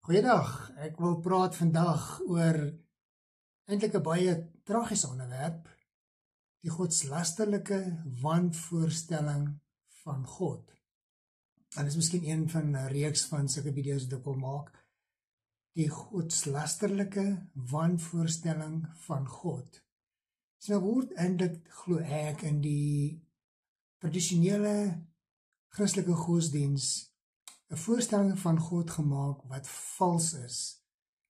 Goeiedag, ek wil praat vandag oor eintlik 'n baie tragiese onderwerp, die godslasterlike wanvoorstelling van God. En dit is miskien een van 'n reeks van sulke video's wat ek wil maak, die godslasterlike wanvoorstelling van God. So word eintlik, glo ek, in die tradisionele Christelike godsdiens 'n voorstelling van God gemaak wat vals is,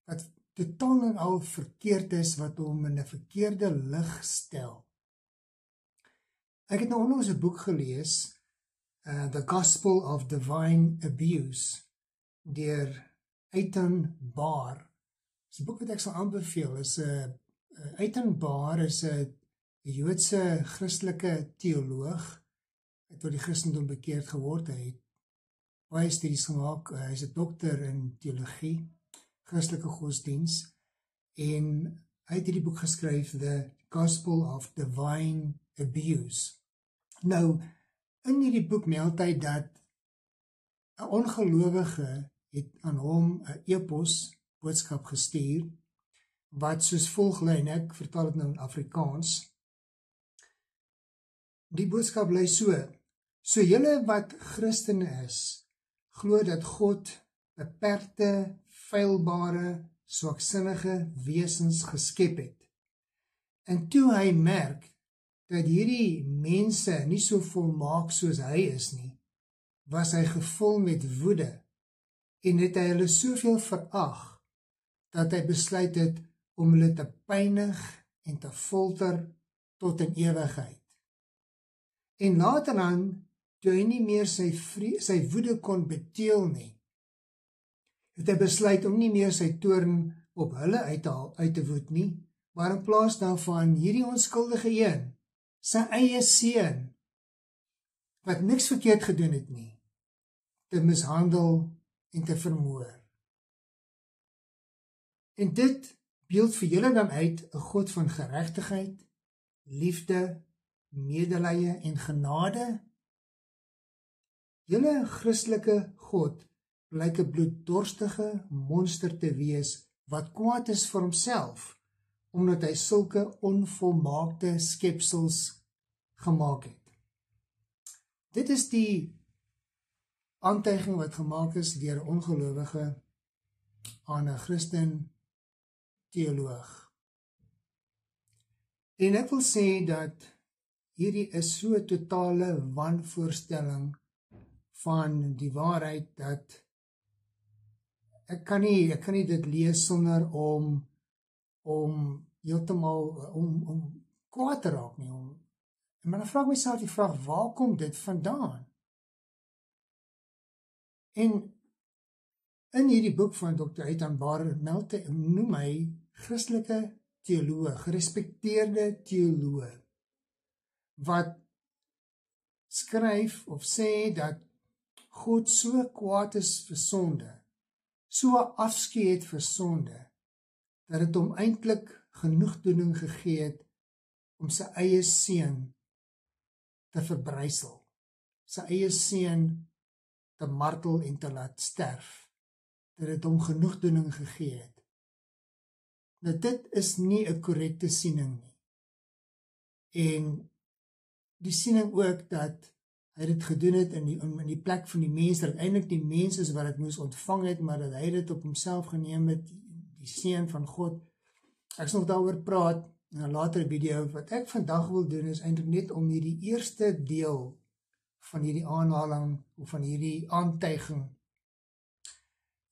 wat totaal en al verkeerd is, wat hom in 'n verkeerde lig stel. Ek het nou onlangs 'n boek gelees, The Gospel of Divine Abuse, deur Eitan Baar. Dis 'n boek wat ek sal aanbeveel. Eitan Baar is 'n Joodse Christelike teoloog, het tot die Christendom bekeerd geword. Hy het baie studies gemaak, hy is 'n dokter in teologie, Christelike godsdiens, en hy het hierdie boek geskryf, The Gospel of Divine Abuse. Nou, in hierdie boek meld hy dat 'n ongelowige het aan hom 'n e-pos boodskap gestuur, wat soos volg lui, en ek vertaal dit nou in Afrikaans. Die boodskap lui so julle wat Christene is, glo dat God beperkte, feilbare, swaksinnige wesens geskep het. En toe hy merk dat hierdie mense nie so volmaak soos hy is nie, was hy gevul met woede en het hy hulle soveel verag dat hy besluit het om hulle te pynig en te folter tot in ewigheid. En later aan, toe hy nie meer sy woede kon beteel nie, het hy besluit om nie meer sy toorn op hulle uit te woed nie, maar in plaas daarvan hierdie onskuldige een, sy eie seun, wat niks verkeerd gedoen het nie, te mishandel en te vermoor. En dit beeld vir julle dan uit 'n God van geregtigheid, liefde, medelee en genade. Julle Christelike God blyk 'n bloeddorstige monster te wees wat kwaad is vir homself, omdat hy sulke onvolmaakte skepsels gemaak het. Dit is die aantuiging wat gemaak is deur 'n ongelowige aan 'n Christen teoloog. En ek wil sê dat hierdie is so 'n totale wanvoorstelling van die waarheid dat ek kan nie dit lees sonder om heeltemal om kwaad te raak nie. Maar dan vra ek myself die vraag, waar kom dit vandaan? En in hierdie boek van Dr. Eitan Baar noem hy Christelike teoloog, gerespekteerde teoloog, wat skryf of sê dat God so kwaad is vir sonde, so afskeid het vir sonde, dat het hom eintlik genoegdoening gegee het om sy eie seun te verbrysel, sy eie seun te martel en te laat sterf, dat het hom genoegdoening gegee het. Nou dit is nie 'n korrekte siening nie. En die siening ook dat hy dit gedoen het in die plek van die mens, dat eintlik die mens is wat dit moes ontvang het, maar dat hy dit op homself geneem het, die seun van God. Ek sal nog daaroor praat in 'n latere video. Wat ek vandag wil doen is eintlik net om hierdie eerste deel van hierdie aanhaling of van hierdie aantuiging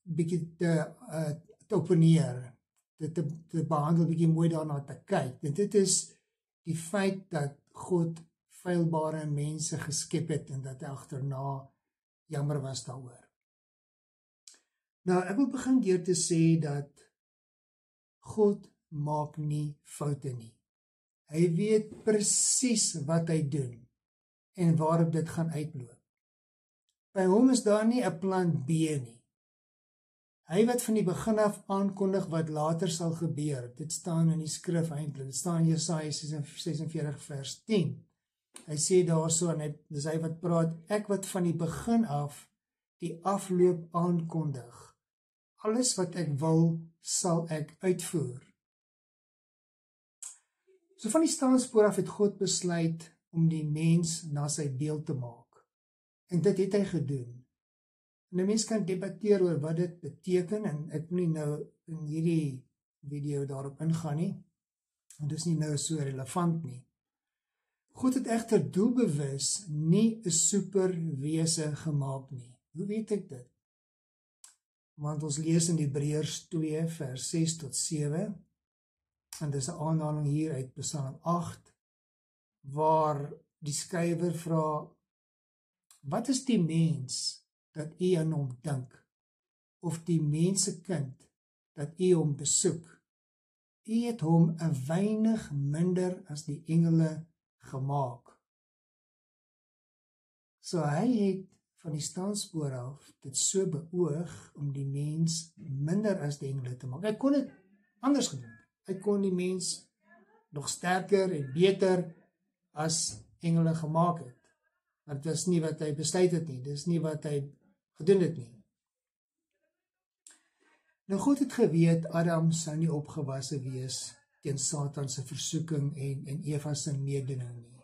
bietjie te opponeer, te behandel, bietjie mooi daarna te kyk. En dit is die feit dat God feilbare mense geskep het en dat hy agterna jammer was daaroor. Nou, ek wil begin deur te sê dat God maak nie foute nie. Hy weet presies wat hy doen en waarop dit gaan uitloop. By hom is daar nie 'n plan B nie. Hy wat van die begin af aankondig wat later sal gebeur, dit staan in die skrif eintlik, dit staan in Jesaja 46 vers 10. Hy sê daarso, en dis hy wat praat, ek wat van die begin af die afloop aankondig, alles wat ek wil, sal ek uitvoer. So van die staanspoor af het God besluit om die mens na sy beeld te maak. En dit het hy gedoen. En 'n mens kan debatteer oor wat dit beteken, en ek wil nie nou in hierdie video daarop ingaan nie, want dit is nie nou so relevant nie. God het egter doelbewus nie 'n superwese gemaak nie. Hoe weet ek dit? Want ons lees in Hebreërs 2 vers 6 tot 7, en dis 'n aanhaling hier uit Psalm 8, waar die skrywer vra, wat is die mens dat u aan hom dink, of die mensekind dat u hom besoek? U het hom 'n weinig minder as die engele gemaak. So hy het van die staanspoor af dit so beoog om die mens minder as die engele te maak. Hy kon dit anders gedoen. Hy kon die mens nog sterker en beter as engele gemaak het. Maar dit was nie wat hy besluit het nie, dis nie wat hy gedoen het nie. Nou God het geweet, Adam sou nie opgewasse wees teen Satan se versoeking en Eva se meedoening nie.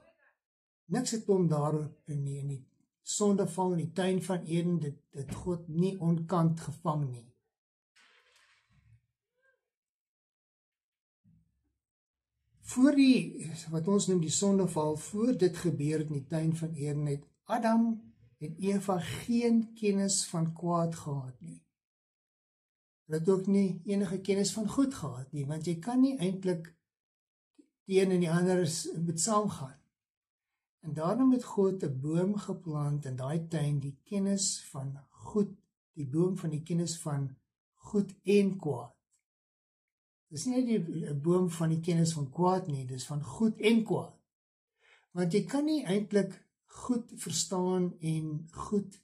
Niks het hom daar in die sondeval in die tuin van Eden, dit God nie onkant gevang nie. Voor wat ons noem die sondeval, voor dit gebeur in die tuin van Eden, het Adam en Eva geen kennis van kwaad gehad nie. Hulle het ook nie enige kennis van goed gehad nie, want jy kan nie eintlik die een en die ander met saamgaan. En daarom het God 'n boom geplant in daai tuin, die kennis van goed, die boom van die kennis van goed en kwaad. Dis nie die boom van die kennis van kwaad nie, dis van goed en kwaad. Want jy kan nie eintlik goed verstaan en goed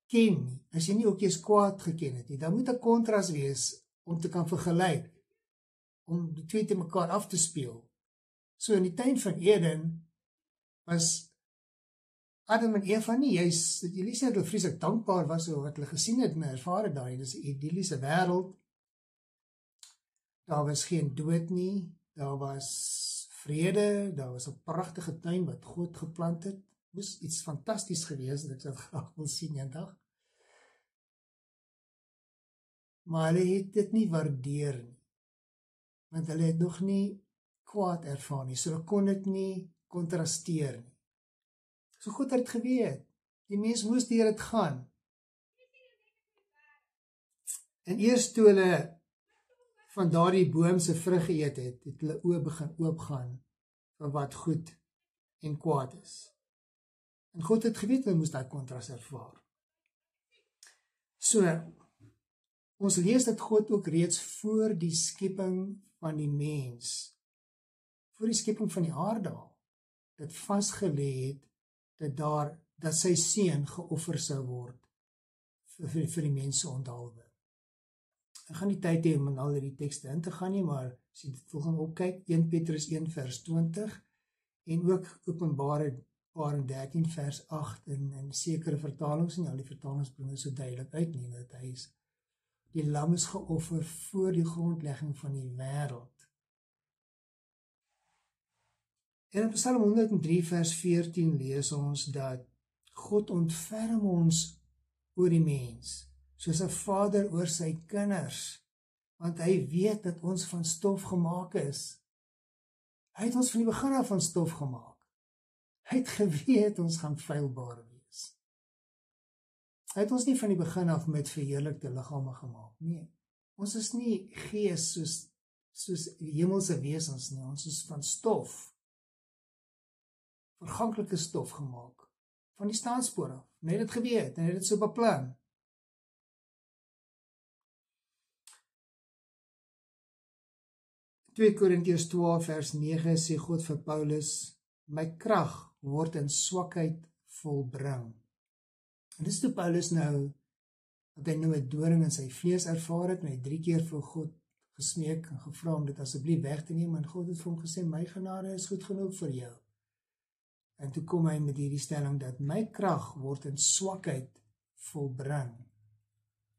ken nie, as jy nie ook eens kwaad geken het nie. Dan moet 'n kontras wees om te kan vergelyk, om die twee te mekaar af te speel. So in die tuin van Eden was Adam en Eva nie, jy lees net dat hulle vreeslik dankbaar was oor wat hulle gesien het en ervaar het daar. Dis 'n idilliese wêreld. Daar was geen dood nie, daar was vrede, daar was 'n pragtige tuin wat God geplant het. Moes iets fantasties gewees het, ek sou graag wil sien eendag. Maar hulle het dit nie waardeer nie, want hulle het nog nie kwaad ervaar nie, so hulle kon dit nie kontrasteer nie. So God het geweet, die mens moes deur dit gaan. En eers toe hulle van daardie boom se vrug geëet het, het hulle oë begin oopgaan vir wat goed en kwaad is. En God het geweet hulle moes daai kontras ervaar. So, ons lees dat God ook reeds voor die skepping van die mens, voor die skepping van die aardal, dit vasgelê het dat sy seun geoffer sou word vir die mense onthaalwe. Ek gaan nie tyd hê om in al hierdie tekste in te gaan nie, maar as jy dit volgende opkyk, 1 Petrus 1 vers 20 en ook Openbaring 13 vers 8 in sekere vertalings, en al die vertalings bring dit so duidelik uit nie, dat hy is, die lam is geoffer voor die grondlegging van die wêreld. En in Psalm 103 vers 14 lees ons dat God ontferm ons oor die mens, soos 'n vader oor sy kinders, want hy weet dat ons van stof gemaak is. Hy het ons van die begin af van stof gemaak. Hy het geweet ons gaan feilbaar wees. Hy het ons nie van die begin af met verheerlikte liggame gemaak. Nee, ons is nie gees soos hemelse wesens nie, ons is van stof, verganklike stof gemaak, van die staanspoor af. Hy het dit geweet, en hy het dit so beplan. In 2 Korintiërs 12 vers 9 sê God vir Paulus, my krag word in swakheid volbring. En dis toe Paulus nou, dat hy nou 'n doring in sy vlees ervaar het, en hy 3 keer vir God gesmeek en gevra om dit asseblief weg te neem, en God het vir hom gesê, my genade is goed genoeg vir jou. En toe kom hy met hierdie stelling, dat my krag word in swakheid volbring.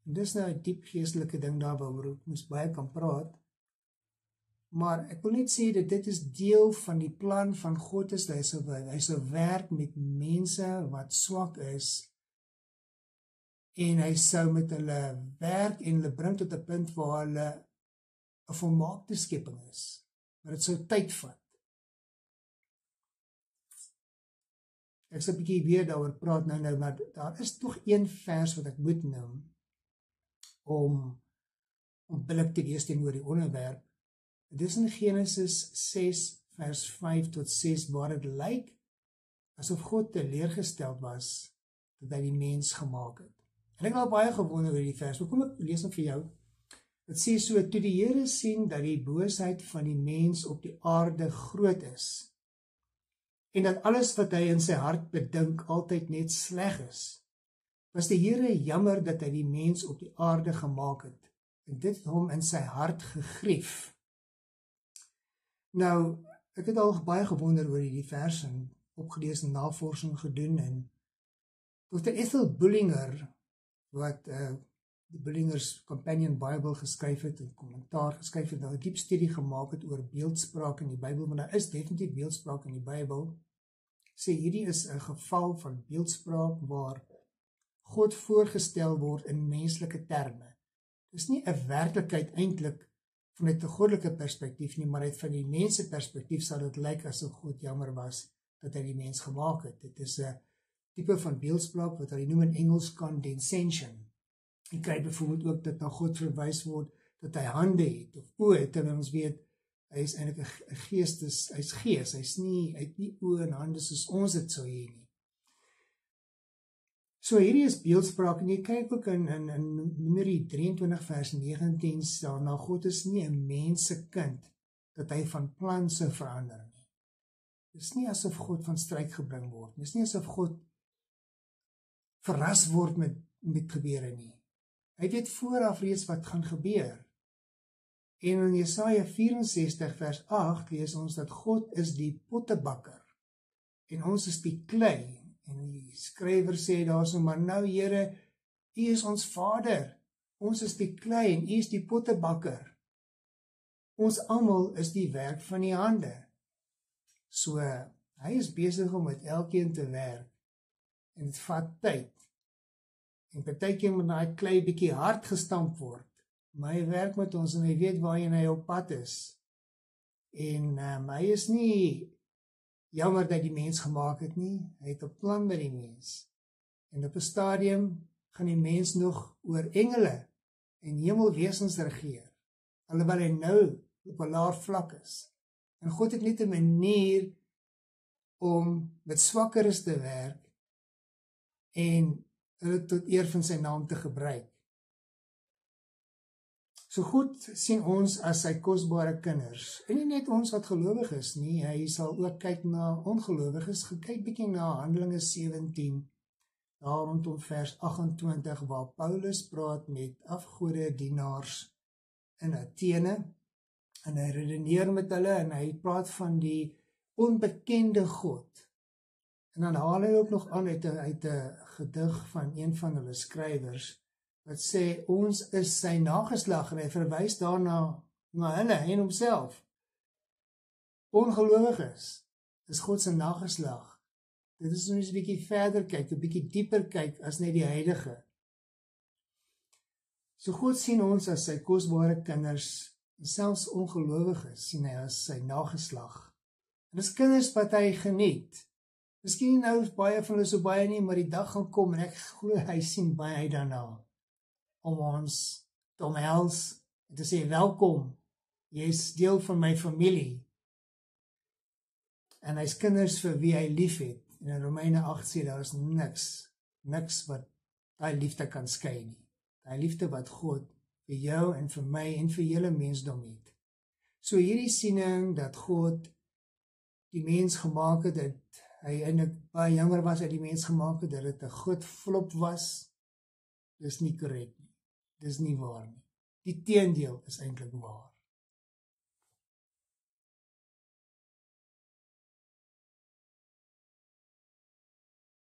En dis nou 'n diep geestelike ding daar waaroor ek moes baie kan praat. Maar ek wil net sê dat dit is deel van die plan van God is, hy sou werk met mense wat swak is, en hy sou met hulle werk en hulle bring tot 'n punt waar hulle 'n volmaakte skepping is. Maar dit sou tyd vat. Ek sal 'n bietjie weer daaroor praat nou, maar daar is tog een vers wat ek moet noem om billik te wees teenoor die onderwerp. Dit is in Genesis 6 vers 5 tot 6 waar dit lyk asof God teleurgesteld was dat hy die mens gemaak het. En ek het al baie gewonder oor die vers, maar kom ek lees nog vir jou. Dit sê so, toe die Here sien dat die boosheid van die mens op die aarde groot is, en dat alles wat hy in sy hart bedink altyd net sleg is, was die Here jammer dat hy die mens op die aarde gemaak het, en dit het hom in sy hart gegrief. Nou, ek het al baie gewonder oor hierdie vers en opgelees en navorsing gedoen, en Dr. Ethel Bullinger, wat die Bullinger's Companion Bible geskryf het, en kommentaar geskryf het, 'n diep studie gemaak het oor beeldspraak in die Bybel, want daar is definitief beeldspraak in die Bybel, sê hierdie is 'n geval van beeldspraak waar God voorgestel word in menslike terme. Dis nie 'n werklikheid eintlik vanuit 'n goddelike perspektief nie, maar uit van die mense perspektief sal dit lyk asof God jammer was dat hy die mens gemaak het. Dit is 'n tipe van beeldspraak wat hulle noem in Engels condescension. Jy kry byvoorbeeld ook dat na God verwys word dat hy hande het of oë het, terwyl ons weet hy is eintlik 'n gees, hy's gees, hy het nie oë en hande soos ons dit sou hê nie. So hierdie is beeldspraak, en jy kyk ook in Numeri 23 vers 19 staan, nou God is nie 'n mensekind dat hy van plan sou verander nie. Dis nie asof God van stryk gebring word, dis nie asof God verras word met gebeure nie. Hy weet vooraf reeds wat gaan gebeur. En in Jesaja 64 vers 8 lees ons dat God is die pottebakker en ons is die klei. En die skrywer sê daarso, maar nou Here, U is ons Vader, ons is die klei en U is die pottebakker. Ons almal is die werk van die hande. So, hy is besig om met elkeen te werk en dit vat tyd. En partykeer moet daai klei bietjie hard gestamp word. Maar hy werk met ons en hy weet waarheen hy op pad is. En hy is nie jammer dat die mens gemaak het nie. Hy het 'n plan met die mens. En op 'n stadium gaan die mens nog oor engele en hemelwesens regeer. Alhoewel hy nou op 'n laer vlak is. En God het net 'n manier om met swakkeres te werk en hulle tot eer van sy naam te gebruik. So God sien ons as sy kosbare kinders, en nie net ons wat gelowig is nie, hy sal ook kyk na ongelowiges. Kyk bietjie na Handelinge 17, daar rondom vers 28, waar Paulus praat met afgode dienaars in Athene, en hy redeneer met hulle, en hy praat van die onbekende God. En dan haal hy ook nog aan uit 'n gedig van een van hulle skrywers, wat sê, ons is sy nageslag, en hy verwys daarna na hulle en homself. Ongelowiges is God se nageslag. Dit is ons 'n bietjie verder kyk, 'n bietjie dieper kyk as net die heilige. So God sien ons as sy kosbare kinders, en selfs ongelowiges sien hy as sy nageslag. En dis kinders wat hy geniet. Miskien nou baie van hulle so baie nie, maar die dag gaan kom en ek glo hy sien baie uit daarna om ons te omhels en te sê welkom, jy is deel van my familie. En hy's kinders vir wie hy lief het. En in Romeine 8 sê daar is niks wat daai liefde kan skei nie. Daai liefde wat God vir jou en vir my en vir hele mensdom het. So hierdie siening dat God die mens gemaak het, dat hy eintlik baie jammer was dat die mens gemaak het, dat dit 'n groot flop was, dis nie korrek nie. Dis nie waar nie. Die teendeel is eintlik waar.